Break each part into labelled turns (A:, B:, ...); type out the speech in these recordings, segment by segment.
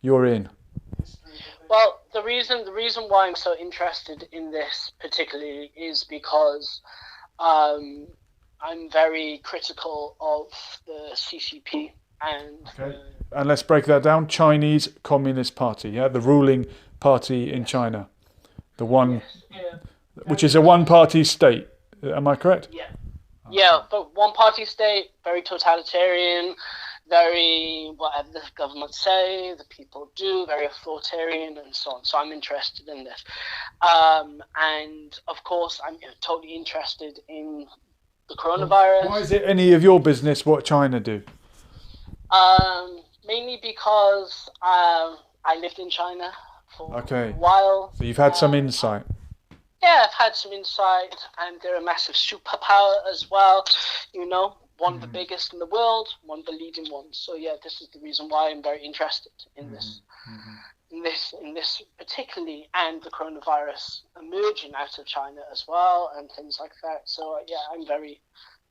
A: you're in?
B: Well, the reason why I'm so interested in this particularly is because um, I'm very critical of the CCP and
A: Okay. And let's break that down. Chinese Communist Party, yeah, the ruling party in
B: yes,
A: China, the one
B: yes, yeah,
A: which
B: very
A: is a one-party state. Am I correct?
B: yeah, yeah, but one party state, very totalitarian, very whatever the government say, the people do, very authoritarian, and so on. So I'm interested in this, and of course I'm totally interested in the
A: Why is
B: coronavirus.
A: it any of your business what China do?
B: Mainly because I lived in China for a
A: Okay,
B: while.
A: so you've had some insight.
B: Yeah, I've had some insight, and they're a massive superpower as well. One of the
A: Mhm,
B: biggest in the world, one of the leading ones. So yeah, this is the reason why I'm very interested in
A: mhm,
B: this,
A: mhm.
B: in this particularly, and the coronavirus emerging out of China as well, and things like that. So yeah, I'm very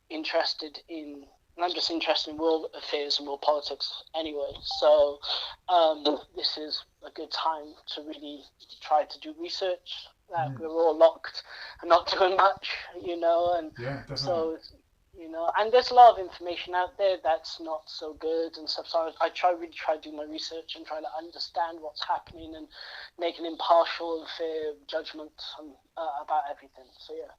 B: interested in, and I'm just interested in world affairs and world politics anyway. So this is a good time to really try to do research. That we're all locked and not doing much, and
A: Yeah, definitely.
B: so and there's a lot of information out there that's not so good and stuff. So I really try to do my research and try to understand what's happening and make an impartial and fair judgment about everything. So yeah,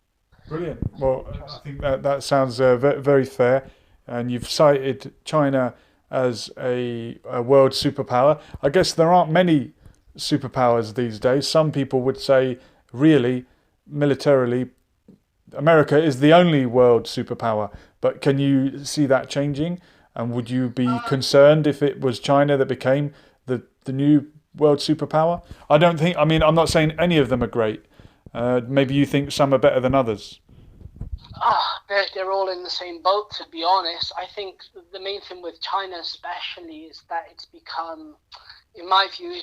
A: Brilliant.
B: that's what
A: Well,
B: I'm
A: I
B: interested
A: think that sounds very fair, and you've cited China as a world superpower. I guess there aren't many superpowers these days. Some people would say, really, militarily, America is the only world superpower. But can you see that changing? And would you be
B: in.
A: concerned if it was China that became the new world superpower? I don't think. I mean, I'm not saying any of them are great. Maybe you think some are better than others.
B: They're all in the same boat, to be honest. I think the main thing with China, especially, is that it's become, in my view,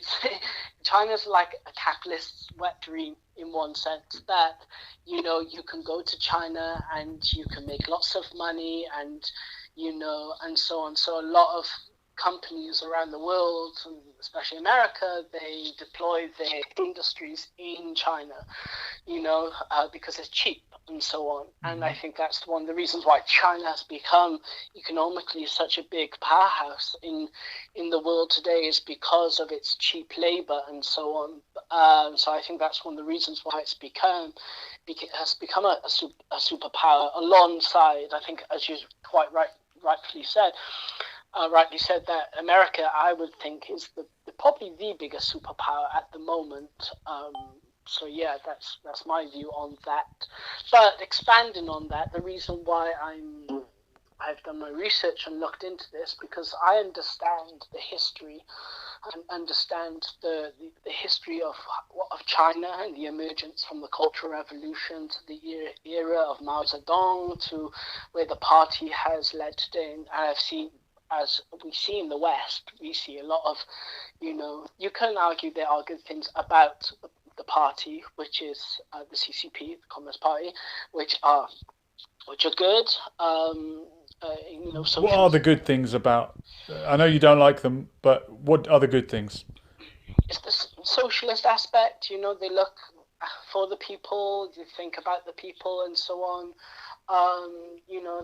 B: China's like a capitalist's wet dream in one sense. That you can go to China and you can make lots of money, and so on. So a lot of companies around the world, and especially America, they deploy their industries in China, because it's cheap and so on. And I think that's one of the reasons why China has become economically such a big powerhouse in the world today, is because of its cheap labor and so on. So I think that's one of the reasons why has become a superpower, alongside, I think, as you quite rightfully said, that America, I would think, is probably the biggest superpower at the moment. So yeah, that's my view on that. But expanding on that, the reason why I've done my research and looked into this, because I understand the history and understand the history of China and the emergence from the Cultural Revolution to the era of Mao Zedong to where the party has led today. And I've seen, as we see in the West, we see a lot of, you can argue there are good things about the party, which is the CCP, the Communist Party, which are good.
A: What are the
B: Socialism.
A: good things about? I know you don't like them, but what are the good things?
B: It's the socialist aspect. They look for the people, they think about the people, and so on.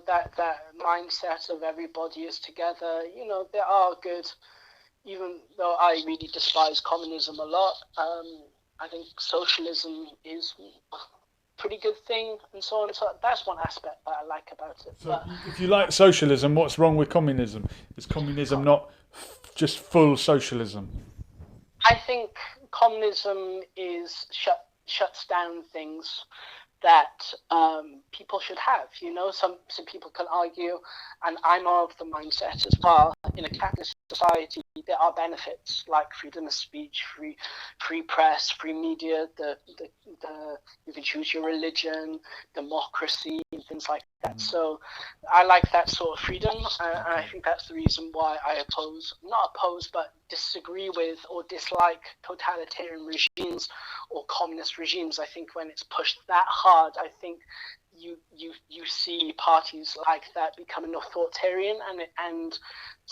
B: That mindset of everybody is together. There are good, even though I really despise communism a lot. I think socialism is a pretty good thing, and so on. So that's one aspect that I like about it.
A: So,
B: But
A: if you like socialism, what's wrong with communism? Is communism not just full socialism?
B: I think communism shuts down things that people should have. Some people can argue, and I'm of the mindset as well. In a capitalist society, there are benefits like freedom of speech, free press, free media. The you can choose your religion, democracy, and things like that. So I like that sort of freedom, and I think that's the reason why I not oppose, but disagree with or dislike totalitarian regimes or communist regimes. I think when it's pushed that hard, I think you see parties like that becoming authoritarian, and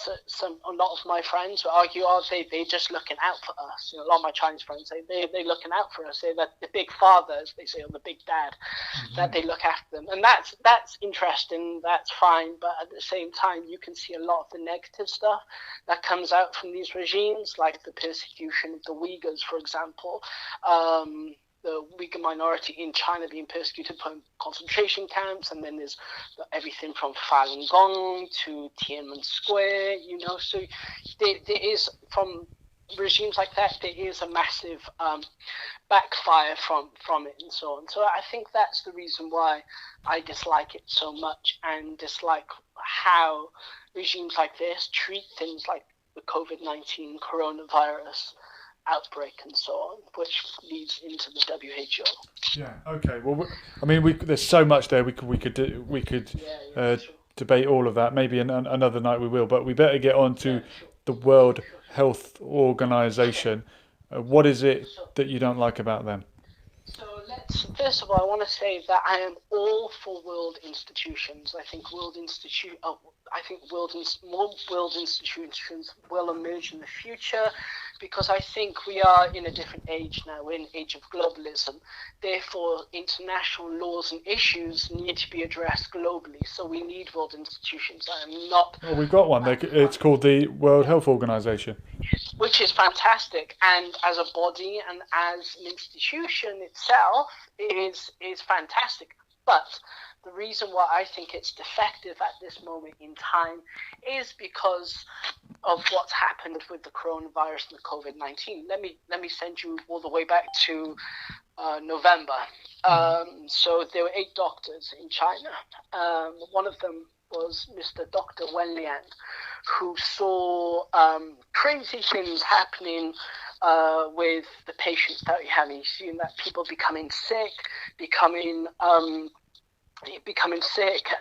B: a lot of my friends will argue, oh, they're just looking out for us. A lot of my Chinese friends say they're looking out for us. They're the big fathers, they say, or the big dad, that they look after them, and that's interesting. That's fine, but at the same time, you can see a lot of the negative stuff that comes out from these regimes, like the persecution of the Uyghurs, for example. The Uyghur minority in China being persecuted from concentration camps, and then there's everything from Falun Gong to Tiananmen Square, so there is, from regimes like that, there is a massive backfire from it and so on. So I think that's the reason why I dislike it so much, and dislike how regimes like this treat things like the COVID-19 coronavirus outbreak and so on, which leads into the WHO.
A: Yeah. Okay. Well, I mean, there's so much there. We could debate all of that. Maybe another night we will. But we better get on to the World Health Organization. What is it that you don't like about them?
B: So first of all, I want to say that I am all for world institutions. I think more world institutions will emerge in the future, because I think we are in a different age now. We're in an age of globalism. Therefore, international laws and issues need to be addressed globally. So we need world institutions. I am not...
A: Well, we've got one. It's called the World Health Organization.
B: Which is fantastic, and as a body and as an institution itself is fantastic. But the reason why I think it's defective at this moment in time is because of what's happened with the coronavirus and the COVID-19. Let me send you all the way back to November. So there were 8 doctors in China. One of them was Mr. Dr. Wen Liang, who saw crazy things happening with the patients that we have. He's seen that people becoming sick,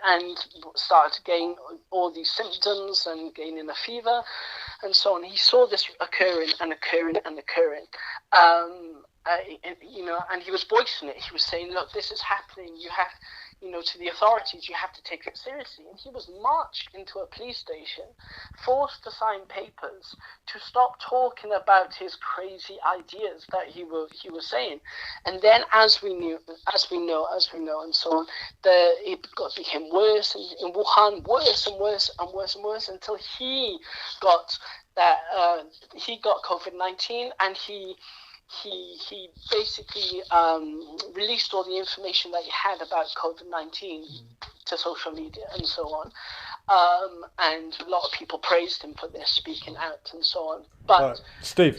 B: and started to gain all these symptoms and gaining a fever and so on. He saw this occurring. And he was voicing it. He was saying, look, this is happening. You have, to the authorities, you have to take it seriously. And he was marched into a police station, forced to sign papers to stop talking about his crazy ideas that he was saying. And then, as we know, and so on, it became worse, and in Wuhan, worse and worse and worse and worse, until he got COVID-19, and he basically released all the information that he had about COVID-19 to social media and so on. And a lot of people praised him for this, speaking out and so on. But
A: Steve,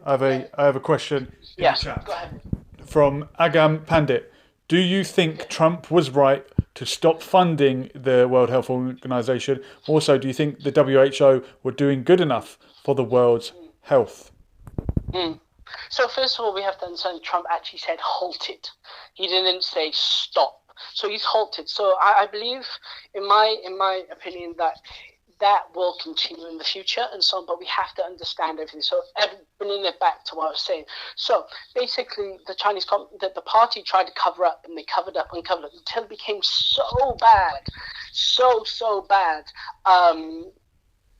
A: I have a question in the chat.
B: Go ahead.
A: From Agam Pandit. Do you think Trump was right to stop funding the World Health Organization? Also, do you think the WHO were doing good enough for the world's health?
B: So first of all, we have to understand Trump actually said halted. He didn't say stop. So he's halted. So I believe, in my opinion, that will continue in the future and so on. But we have to understand everything. So bringing it back to what I was saying. So basically, the Chinese the party tried to cover up, and they covered up until it became so bad, so bad.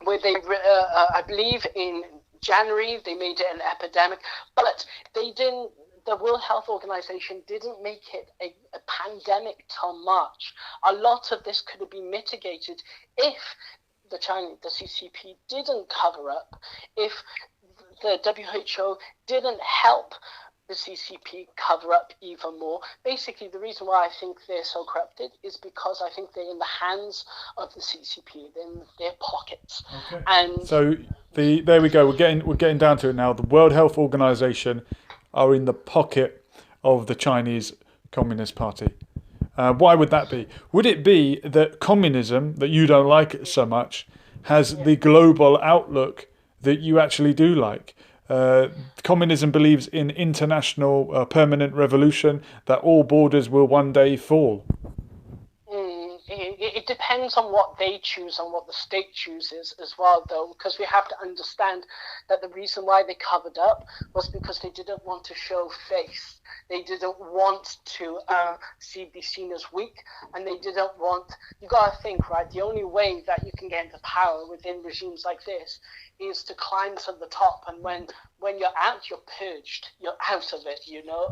B: Where they, I believe in January, they made it an epidemic, but they didn't. The World Health Organization didn't make it a pandemic till March. A lot of this could have been mitigated if the CCP didn't cover up, if the WHO didn't help the CCP cover up even more. Basically, the reason why I think they're so corrupted is because I think they're in the hands of the CCP, they're in their pockets.
A: Okay.
B: And
A: so there we go. We're getting down to it now. The World Health Organization are in the pocket of the Chinese Communist Party. Why would that be? Would it be that communism, that you don't like so much, has the global outlook that you actually do like? Communism believes in international permanent revolution, that all borders will one day fall.
B: It depends. depends on what they choose and what the state chooses as well, though, because we have to understand that the reason why they covered up was because they didn't want to show face. They didn't want to be seen as weak, and they didn't want. You got to think, right? The only way that you can get into power within regimes like this is to climb to the top, and when you're out, you're purged. You're out of it,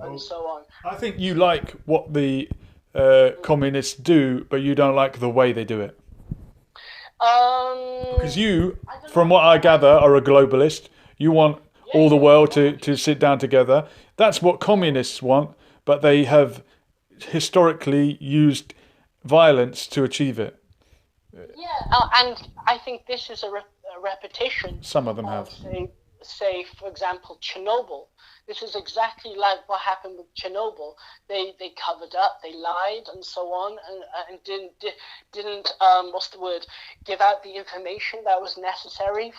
B: and so on.
A: I think you like what the communists do, but you don't like the way they do it. Because you, from what I gather, are a globalist. You want all the world to sit down together. That's what communists want, but they have historically used violence to achieve it.
B: Yeah, and I think this is a repetition.
A: Some of them have.
B: Say, for example, Chernobyl. This is exactly like what happened with Chernobyl. They covered up, they lied, and so on, and didn't what's the word? Give out the information that was necessary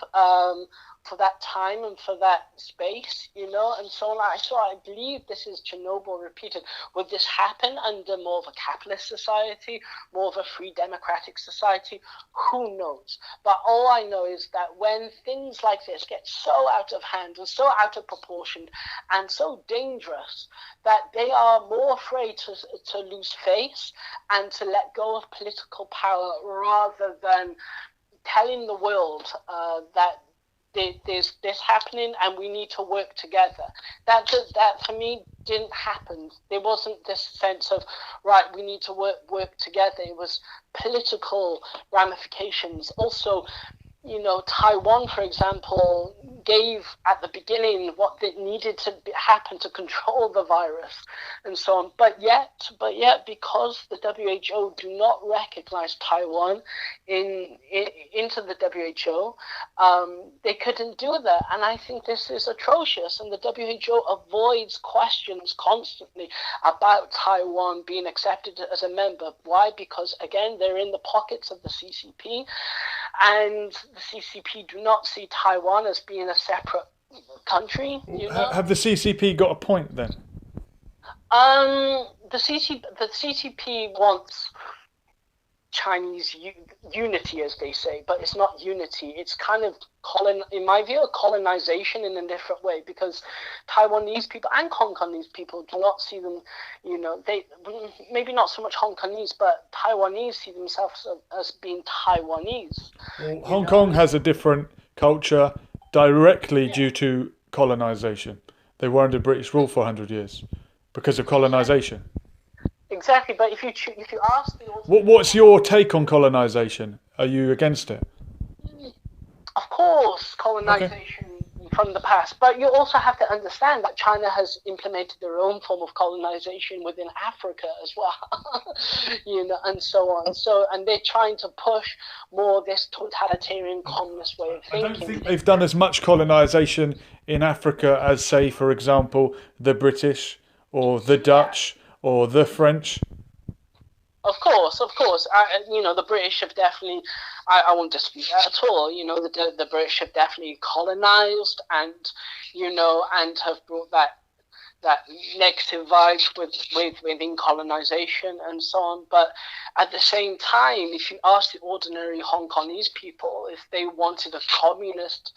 B: for that time and for that space, and so on. So I believe this is Chernobyl repeated. Would this happen under more of a capitalist society, more of a free democratic society? Who knows? But all I know is that when things like this get so out of hand and so out of proportion and so dangerous, that they are more afraid to lose face and to let go of political power rather than telling the world that there's this happening and we need to work together. That for me didn't happen. There wasn't this sense of, right, we need to work together. It was political ramifications. Also, Taiwan, for example, gave at the beginning what needed to happen to control the virus and so on. But yet, because the WHO do not recognize Taiwan into the WHO, they couldn't do that. And I think this is atrocious. And the WHO avoids questions constantly about Taiwan being accepted as a member. Why? Because, again, they're in the pockets of the CCP. And the CCP do not see Taiwan as being a separate country.
A: Have the CCP got a point then?
B: The CCP wants Chinese unity, as they say, but it's not unity. It's kind of, in my view, a colonization in a different way, because Taiwanese people and Hong Kongese people do not see them, they maybe not so much Hong Kongese, but Taiwanese see themselves as being Taiwanese.
A: Well, Hong Kong has a different culture directly due to colonization. They were under British rule for 100 years because of colonization.
B: Exactly, but if you ask the
A: what's your take on colonization? Are you against it?
B: Of course, colonization from the past, but you also have to understand that China has implemented their own form of colonization within Africa as well, and so on. And they're trying to push more this totalitarian communist way of thinking.
A: I don't think they've done as much colonization in Africa as, say, for example, the British or the Dutch or the French.
B: Of course. The British have definitely, I won't dispute that at all. The British have definitely colonized and have brought that negative vibes within colonization and so on. But at the same time, if you ask the ordinary Hong Kongese people if they wanted a communist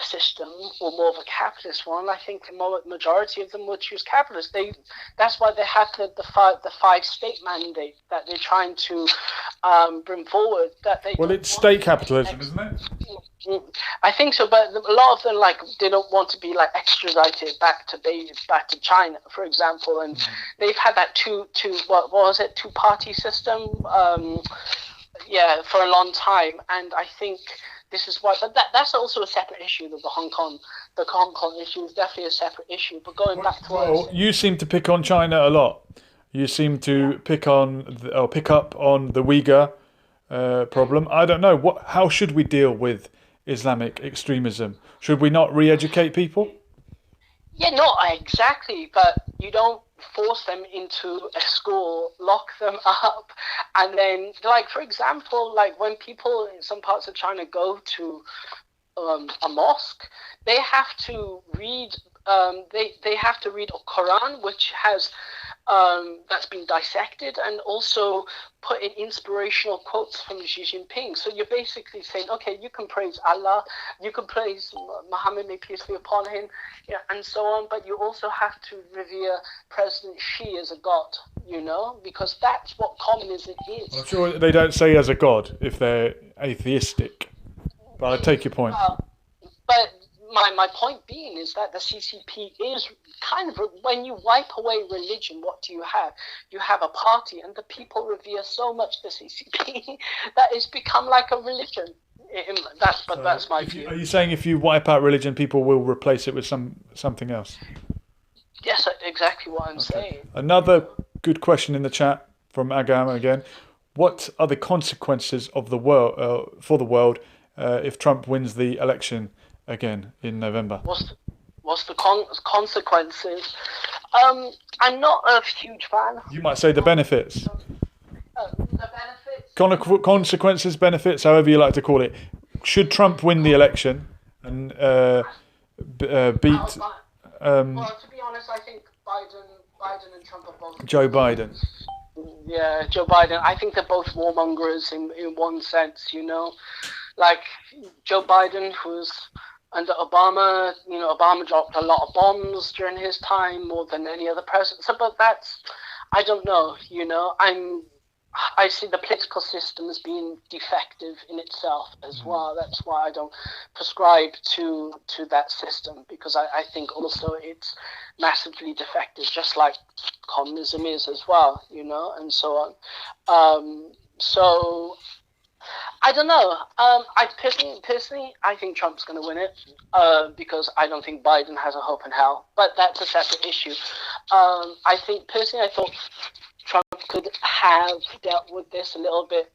B: system or more of a capitalist one, I think the majority of them would choose capitalist. That's why they have the five state mandate that they're trying to bring forward.
A: It's state capitalism, isn't it?
B: I think so, but a lot of them they don't want to be extradited back to China, for example, and they've had that two-party system, for a long time, and I think. This is why, but that's also a separate issue. The Hong Kong issue is definitely a separate issue. But going back to
A: you seem to pick on China a lot. You seem to pick up on the Uyghur problem. I don't know how should we deal with Islamic extremism? Should we not re-educate people?
B: Yeah, no, exactly. But you don't force them into a school, lock them up, and then, for example, when people in some parts of China go to a mosque, they have to read. They have to read a Quran, which has that's been dissected and also put in inspirational quotes from Xi Jinping. So you're basically saying, okay, you can praise Allah, you can praise Muhammad, may peace be upon him, yeah, and so on, but you also have to revere President Xi as a god, because that's what communism
A: I'm
B: is.
A: sure they don't say as a god if they're atheistic, but I take your point.
B: But my point being is that the CCP is kind of, when you wipe away religion, what do you have? You have a party, and the people revere so much the CCP that it's become like a religion. That's my view.
A: Are you saying if you wipe out religion, people will replace it with something else?
B: Yes, that's exactly what I'm saying.
A: Another good question in the chat from Agam again. What are the consequences of the world for the world if Trump wins the election again in November?
B: What's the consequences? I'm not a huge fan.
A: You might say the benefits.
B: The benefits.
A: Consequences, benefits, however you like to call it. Should Trump win the election and beat?
B: Well, to be honest, I think Biden and Trump are both.
A: Joe Biden.
B: Yeah, Joe Biden. I think they're both warmongers in one sense. Like Joe Biden, who's under Obama. Obama dropped a lot of bombs during his time, more than any other president. So, but I don't know. I see the political system as being defective in itself as well. That's why I don't prescribe to that system, because I think also it's massively defective, just like communism is as well, and so on. So I don't know. I personally, I think Trump's going to win it because I don't think Biden has a hope in hell. But that's a separate issue. I thought Trump could have dealt with this a little bit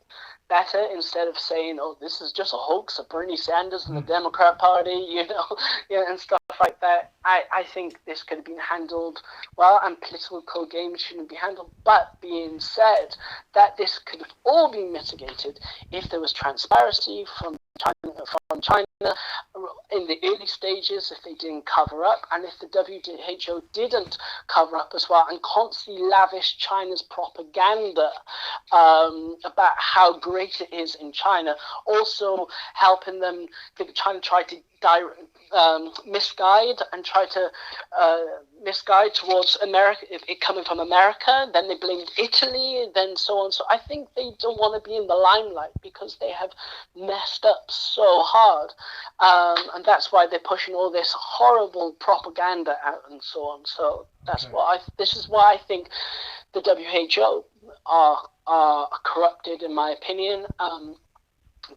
B: better instead of saying, "Oh, this is just a hoax of Bernie Sanders and the Democrat Party," and stuff like that. I think this could have been handled well, and political games shouldn't be handled. But being said, that this could have all been mitigated if there was transparency from China in the early stages, if they didn't cover up, and if the WHO didn't cover up as well and constantly lavish China's propaganda about how great it is in China, also helping them. China tried to misguide and try to misguide towards America, if it coming from America. Then they blamed Italy, and then so on. So I think they don't want to be in the limelight because they have messed up so hard, and that's why they're pushing all this horrible propaganda out and so on. So that's this is why I think the WHO are corrupted, in my opinion.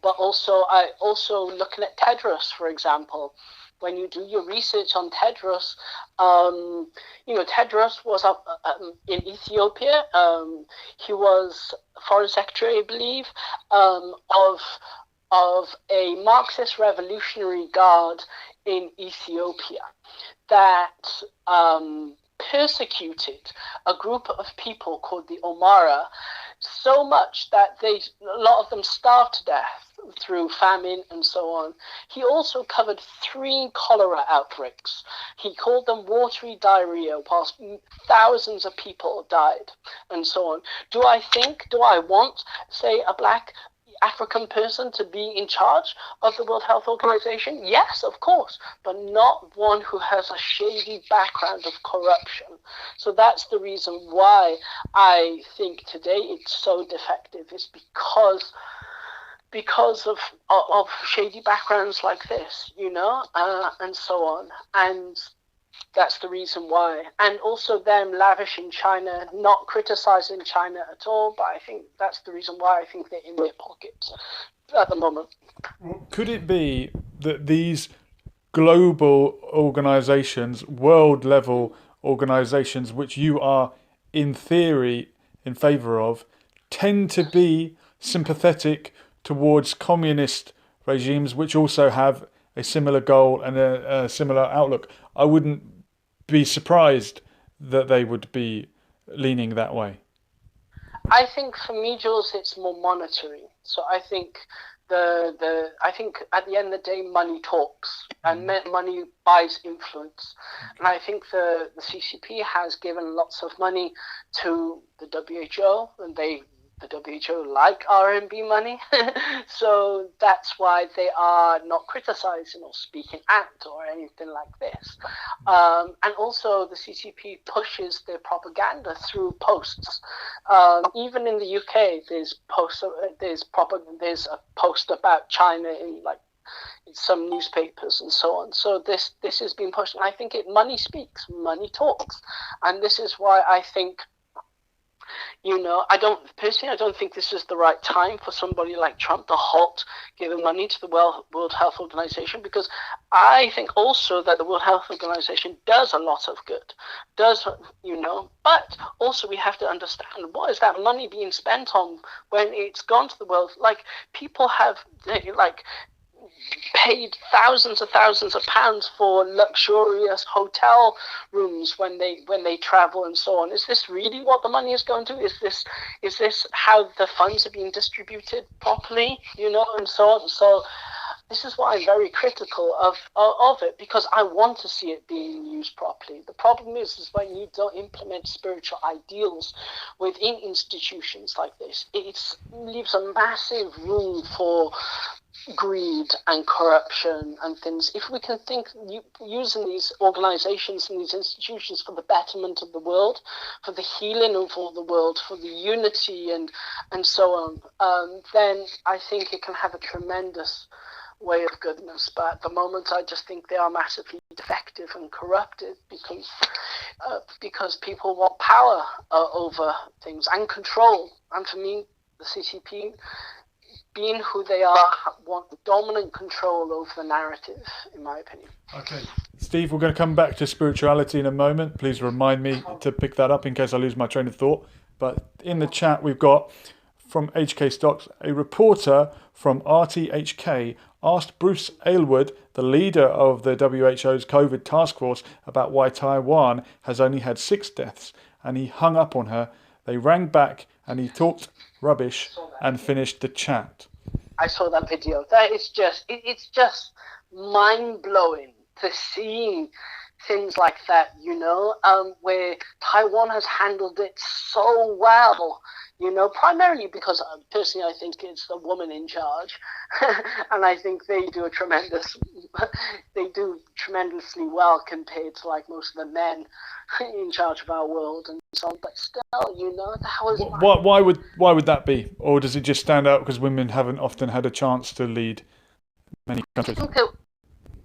B: But also looking at Tedros, for example. When you do your research on Tedros, Tedros was up in Ethiopia. He was foreign secretary, I believe, of a Marxist Revolutionary Guard in Ethiopia that persecuted a group of people called the Omara so much that a lot of them starved to death through famine and so on. He also covered 3 cholera outbreaks. He called them watery diarrhea, whilst thousands of people died and so on. Do I want, say, a black African person to be in charge of the World Health Organization? Yes, of course, but not one who has a shady background of corruption. So that's the reason why I think today it's so defective, is because of shady backgrounds like this, and so on. And that's the reason why. And also them lavishing China, not criticizing China at all, but I think that's the reason why I think they're in their pockets at the moment.
A: Could it be that these global organizations, world level organizations, which you are in theory in favor of, tend to be sympathetic towards communist regimes which also have a similar goal and a similar outlook? I wouldn't be surprised that they would be leaning that way.
B: I think for me, Jules, it's more monetary. So I think I think at the end of the day, money talks, and money buys influence. And I think the CCP has given lots of money to the WHO, and the WHO like R&B money, so that's why they are not criticizing or speaking out or anything like this. And also the CCP pushes their propaganda through posts. Even in the UK, there's a post about China in some newspapers and so on. So this has been pushed, and I think money speaks, money talks, and this is why I think. I don't think this is the right time for somebody like Trump to halt giving money to the World Health Organization, because I think also that the World Health Organization does a lot of good, but also we have to understand, what is that money being spent on when it's gone to the world? Like, people have, paid thousands of pounds for luxurious hotel rooms when they travel and so on. Is this really what the money is going to? Is this how the funds are being distributed properly? And so on. So this is why I'm very critical of it, because I want to see it being used properly. The problem is when you don't implement spiritual ideals within institutions like this, it leaves a massive room for greed and corruption and things. If we can think using these organizations and these institutions for the betterment of the world, for the healing of all the world, for the unity and so on, then I think it can have a tremendous way of goodness. But at the moment, I just think they are massively defective and corrupted because people want power over things and control. And for me, the CCP, being who they are, want dominant control over the narrative, in my opinion.
A: Okay. Steve, we're going to come back to spirituality in a moment. Please remind me to pick that up in case I lose my train of thought. But in the chat, we've got from HK Stocks, a reporter from RTHK asked Bruce Aylward, the leader of the WHO's COVID task force, about why Taiwan has only had 6 deaths, and he hung up on her. They rang back and he talked rubbish and finished the chat.
B: I saw that video. That is it's just mind-blowing to see things like that, where Taiwan has handled it so well, primarily because personally I think it's the woman in charge, and I think they do tremendously well compared to like most of the men in charge of our world and so on. But still, that was
A: why would that be? Or does it just stand out because women haven't often had a chance to lead many countries?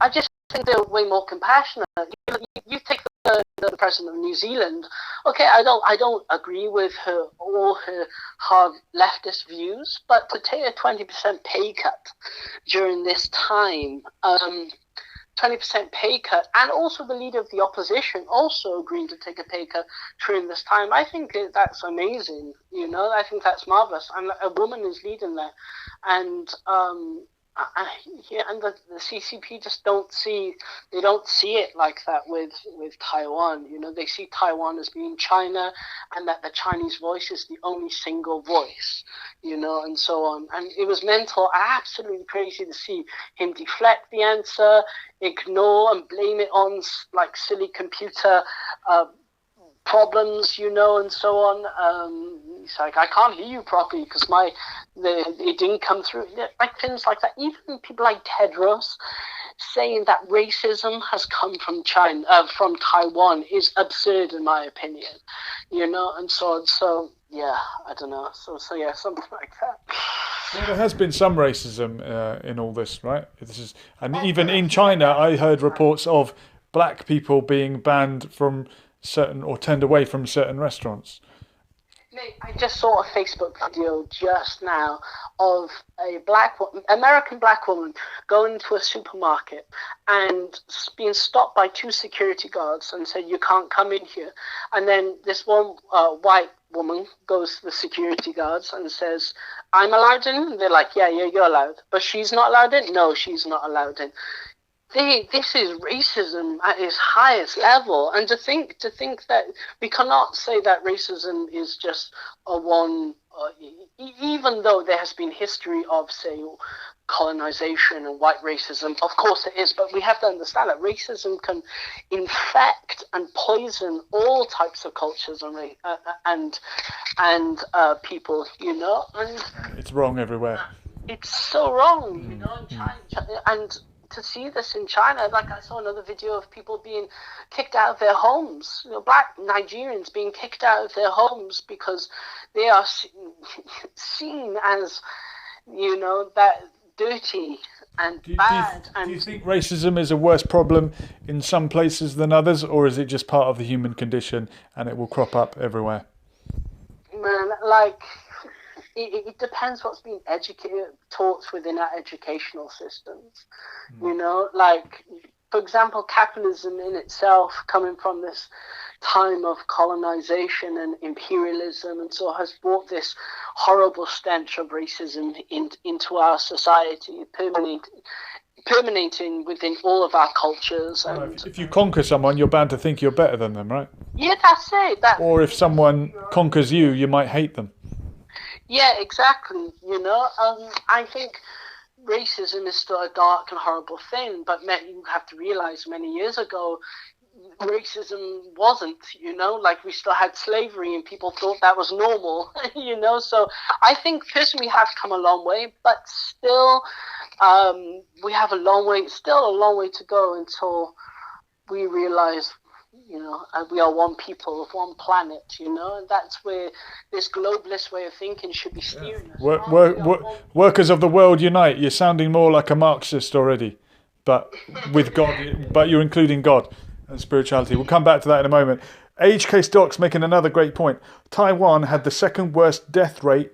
B: I just think they're way more compassionate. You take the president of New Zealand. Okay, I don't agree with all her hard leftist views, but to take a 20% pay cut during this time, 20% pay cut, and also the leader of the opposition also agreeing to take a pay cut during this time, I think that's amazing. I think that's marvelous, and a woman is leading that, and and the CCP just don't see it like that with Taiwan. They see Taiwan as being China, and that the Chinese voice is the only single voice, and so on. And it was absolutely crazy to see him deflect the answer, ignore and blame it on like silly computer problems, and so on. He's like, I can't hear you properly because it didn't come through. Like things like that. Even people like Tedros saying that racism has come from from Taiwan is absurd in my opinion. And so on. So yeah, I don't know. So yeah, something like that.
A: Well, there has been some racism in all this, right? And even in China, I heard reports of black people being banned from or turned away from certain restaurants.
B: Mate, I just saw a Facebook video just now of a American black woman going to a supermarket and being stopped by 2 security guards and said, "You can't come in here." And then this one white woman goes to the security guards and says, "I'm allowed in?" And they're like, yeah, you're allowed. But she's not allowed in? No, she's not allowed in. This is racism at its highest level, and to think that we cannot say that racism is just a one, even though there has been history of, say, colonization and white racism. Of course, it is, but we have to understand that racism can infect and poison all types of cultures and people, and
A: It's wrong everywhere.
B: it's so wrong, in China, and to see this in China, like I saw another video of people being kicked out of their homes, black Nigerians being kicked out of their homes because they are seen as, that dirty and bad.
A: Do you think racism is a worse problem in some places than others, or is it just part of the human condition and it will crop up everywhere?
B: Man, it depends what's being taught within our educational systems. For example, capitalism in itself, coming from this time of colonization and imperialism, and so has brought this horrible stench of racism into our society, permeating within all of our cultures. And
A: If you conquer someone, you're bound to think you're better than them, right?
B: yeah, that's it.
A: Or if someone conquers you, you might hate them.
B: Yeah, exactly. I think racism is still a dark and horrible thing, but you have to realize many years ago, racism wasn't, we still had slavery and people thought that was normal, So I think personally we have come a long way, but still we have still a long way to go until we realize we are one people of one planet, and that's where this globalist way of thinking should be steering us.
A: Workers of the world unite. You're sounding more like a Marxist already, but with God, but you're including God and spirituality. We'll come back to that in a moment. HK Stocks making another great point. Taiwan had the second worst death rate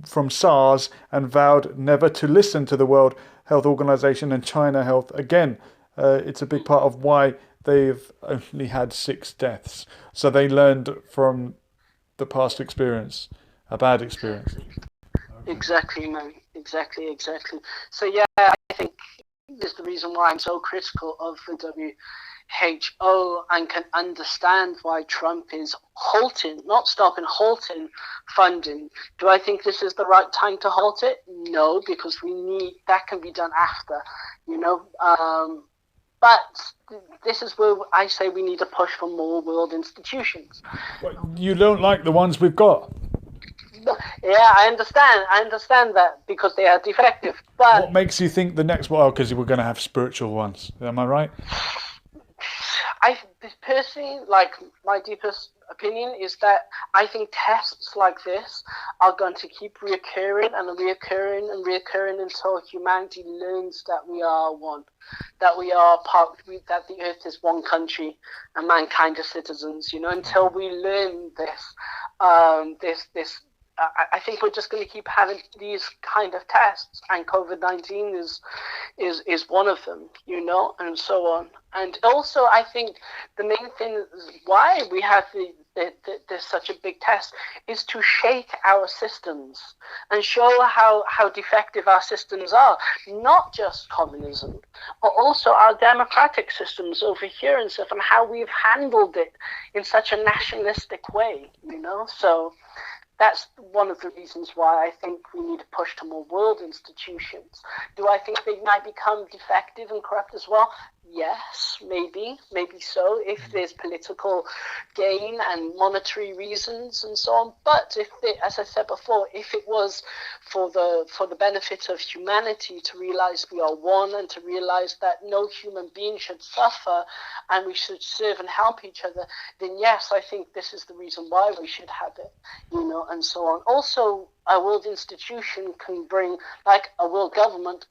A: from SARS and vowed never to listen to the World Health Organization and China Health again. It's a big part of why they've only had 6 deaths. So they learned from the past experience, a bad experience.
B: Exactly, man. Exactly. So yeah, I think this is the reason why I'm so critical of the WHO and can understand why Trump is halting funding. Do I think this is the right time to halt it? No, because that can be done after, but this is where I say we need to push for more world institutions.
A: You don't like the ones we've got?
B: Yeah, I understand that because they are defective. But
A: what makes you think the next one? Because we're going to have spiritual ones. Am I right?
B: I personally, my deepest opinion is that I think tests like this are going to keep reoccurring until humanity learns that we are one, that we are that the earth is one country and mankind are citizens. Until we learn this. I think we're just going to keep having these kind of tests, and COVID-19 is one of them, and so on. And also, I think the main thing is why we have there's such a big test is to shake our systems and show how defective our systems are, not just communism, but also our democratic systems over here and stuff, and how we've handled it in such a nationalistic way, So that's one of the reasons why I think we need to push to more world institutions. Do I think they might become defective and corrupt as well? Yes, maybe so, if there's political gain and monetary reasons and so on. But as I said before, if it was for the benefit of humanity to realize we are one and to realize that no human being should suffer and we should serve and help each other, then yes, I think this is the reason why we should have it, and so on. Also, a world institution can bring, like a world government